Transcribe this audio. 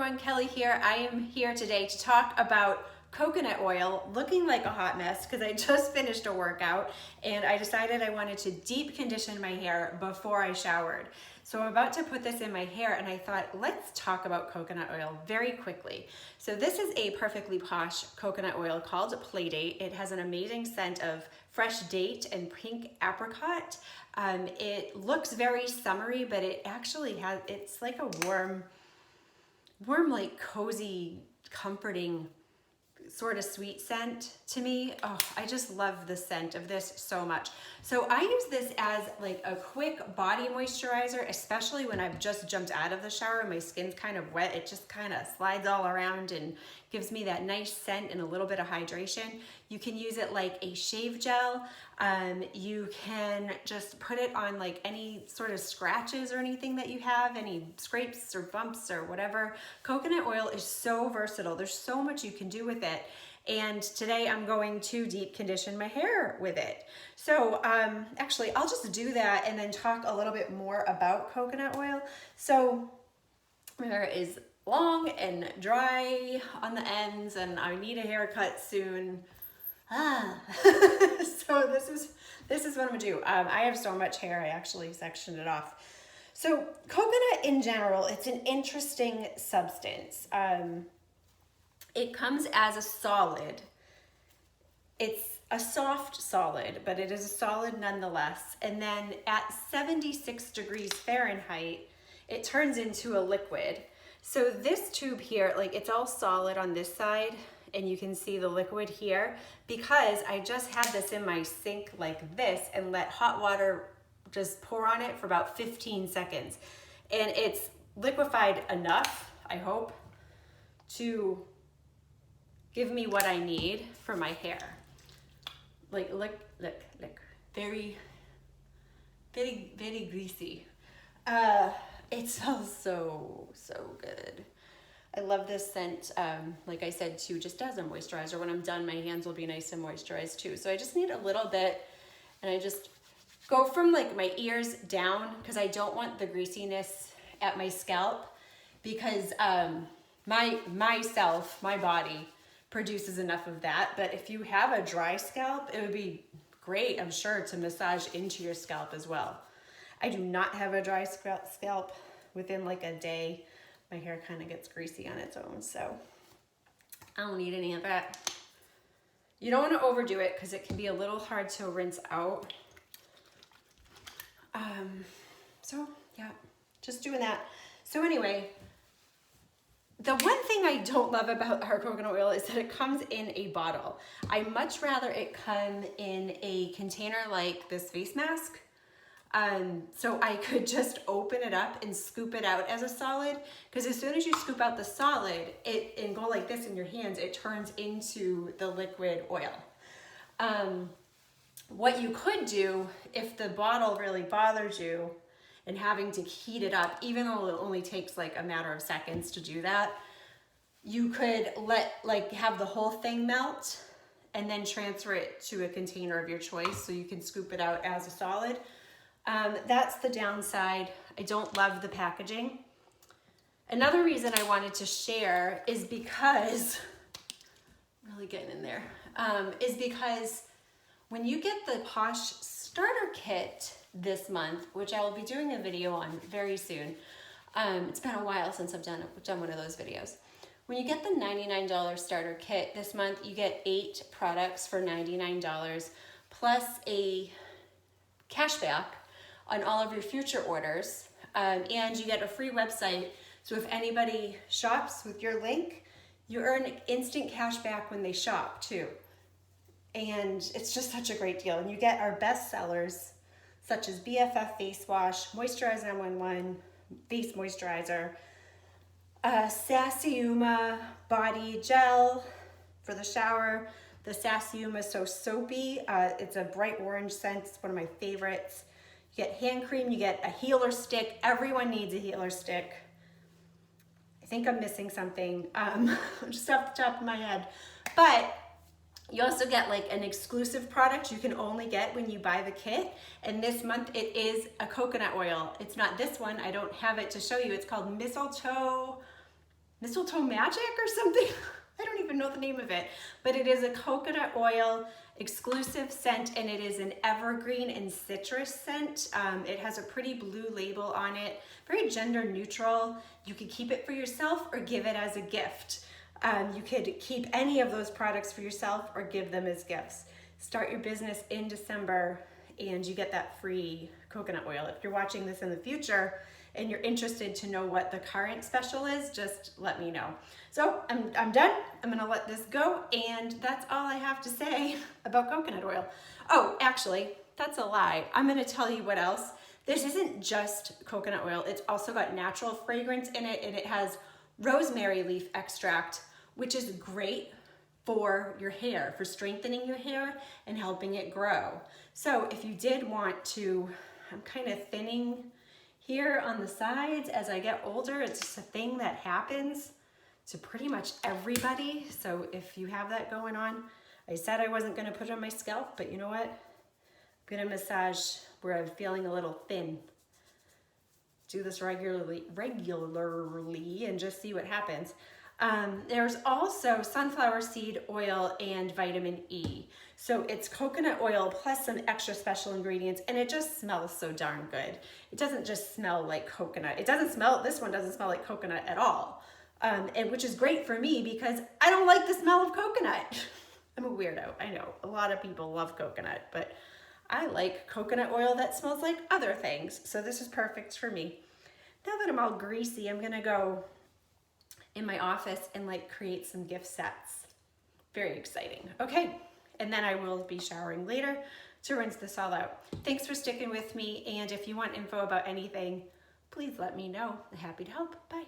everyone, Kelly here. I am here today to talk about coconut oil, looking like a hot mess because I just finished a workout and I decided I wanted to deep condition my hair before I showered. So I'm about to put this in my hair and I thought, let's talk about coconut oil very quickly. So this is a perfectly posh coconut oil called Playdate. It has an amazing scent of fresh date and pink apricot. It looks very summery, but it actually has, it's like a warm, like cozy, comforting sort of sweet scent to me. Oh, I just love the scent of this so much. So I use this as like a quick body moisturizer, especially when I've just jumped out of the shower and my skin's kind of wet. It just kind of slides all around and gives me that nice scent and a little bit of hydration. You can use it like a shave gel. You can just put it on like any sort of scratches or anything that you have, any scrapes or bumps or whatever. Coconut oil is so versatile. There's so much you can do with it. And today I'm going to deep condition my hair with it. So actually I'll just do that and then talk a little bit more about coconut oil. So my hair is long and dry on the ends and I need a haircut soon. So this is what I'm gonna do. I have so much hair, I actually sectioned it off. So coconut in general, it's an interesting substance. It comes as a solid. It's a soft solid, but it is a solid nonetheless. And then at 76 degrees Fahrenheit, it turns into a liquid. So this tube here, like it's all solid on this side, and you can see the liquid here because I just had this in my sink like this and let hot water just pour on it for about 15 seconds. And it's liquefied enough, I hope, to give me what I need for my hair. Like, look, very, very, very greasy. It smells so good. I love this scent, like I said too, just as a moisturizer. When I'm done, my hands will be nice and moisturized too. So I just need a little bit, and I just go from like my ears down because I don't want the greasiness at my scalp because my body produces enough of that. But if you have a dry scalp, it would be great, I'm sure, to massage into your scalp as well. I do not have a dry scalp. Within like a day, my hair kind of gets greasy on its own, so I don't need any of that. You don't want to overdo it because it can be a little hard to rinse out. So yeah, just doing that. So anyway, the one thing I don't love about our coconut oil is that it comes in a bottle. I much rather it come in a container like this face mask. So I could just open it up and scoop it out as a solid, because as soon as you scoop out the solid and go like this in your hands, it turns into the liquid oil. What you could do if the bottle really bothers you and having to heat it up, even though it only takes like a matter of seconds to do that, you could have the whole thing melt and then transfer it to a container of your choice so you can scoop it out as a solid. That's the downside. I don't love the packaging. Another reason I wanted to share is because, really getting in there, is because when you get the Posh starter kit this month, which I will be doing a video on very soon. It's been a while since I've done one of those videos. When you get the $99 starter kit this month, you get 8 products for $99 plus a cashback on all of your future orders, and you get a free website. So if anybody shops with your link, you earn instant cash back when they shop too. And it's just such a great deal. And you get our best sellers such as BFF Face Wash, Moisturize 911 Face Moisturizer, Sassiuma Body Gel for the shower, the Sassiuma So Soapy. It's a bright orange scent. It's one of my favorites. You get hand cream, you get a healer stick. Everyone needs a healer stick. I think I'm missing something, just off the top of my head. But you also get like an exclusive product you can only get when you buy the kit. And this month it is a coconut oil. It's not this one, I don't have it to show you. It's called Mistletoe mistletoe magic or something. I don't even know the name of it, but it is a coconut oil exclusive scent, and it is an evergreen and citrus scent. It has a pretty blue label on it, very gender neutral. You could keep it for yourself or give it as a gift. You could keep any of those products for yourself or give them as gifts. Start your business in December and you get that free coconut oil. If you're watching this in the future and you're interested to know what the current special is, just let me know. So I'm done. I'm gonna let this go, and that's all I have to say about coconut oil. Oh, actually, that's a lie. I'm gonna tell you what else. This isn't just coconut oil. It's also got natural fragrance in it, and it has rosemary leaf extract, which is great for your hair, for strengthening your hair and helping it grow. So if you did want to, I'm kind of thinning here on the sides as I get older. It's just a thing that happens to pretty much everybody. So if you have that going on, I said I wasn't gonna put it on my scalp, but you know what? I'm gonna massage where I'm feeling a little thin. Do this regularly and just see what happens. There's also sunflower seed oil and vitamin E. So it's coconut oil plus some extra special ingredients, and it just smells so darn good. It doesn't just smell like coconut. This one doesn't smell like coconut at all. Which is great for me because I don't like the smell of coconut. I'm a weirdo, I know. A lot of people love coconut, but I like coconut oil that smells like other things. So this is perfect for me. Now that I'm all greasy, I'm gonna go in my office and create some gift sets. Very exciting. Okay, and then I will be showering later to rinse this all out. Thanks for sticking with me, and if you want info about anything, please let me know. I'm happy to help. Bye.